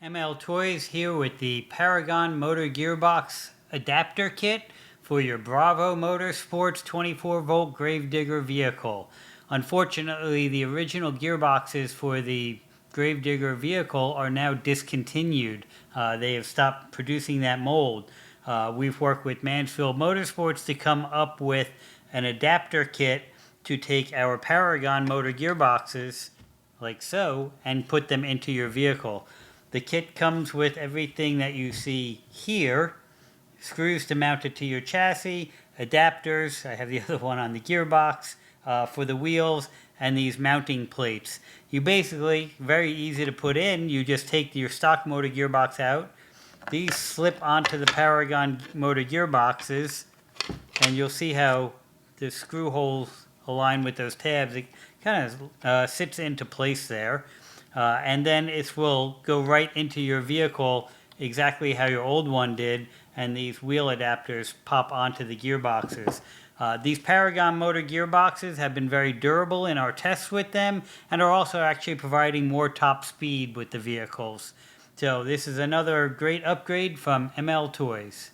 MLToys here with the Paragon Motor Gearbox Adapter Kit for your Bravo Motorsports 24-volt Gravedigger vehicle. Unfortunately, the original gearboxes for the Gravedigger vehicle are now discontinued. They have stopped producing that mold. We've worked with Mansfield Motorsports to come up with an adapter kit to take our Paragon motor gearboxes, like so, and put them into your vehicle. The kit comes with everything that you see here: screws to mount it to your chassis, adapters, I have the other one on the gearbox, for the wheels, and these mounting plates. You basically, very easy to put in, you just take your stock motor gearbox out, these slip onto the Paragon motor gearboxes, and you'll see how the screw holes align with those tabs. It kind of sits into place there. And then it will go right into your vehicle exactly how your old one did, and these wheel adapters pop onto the gearboxes. These Paragon motor gearboxes have been very durable in our tests with them, and are also actually providing more top speed with the vehicles. So this is another great upgrade from MLToys.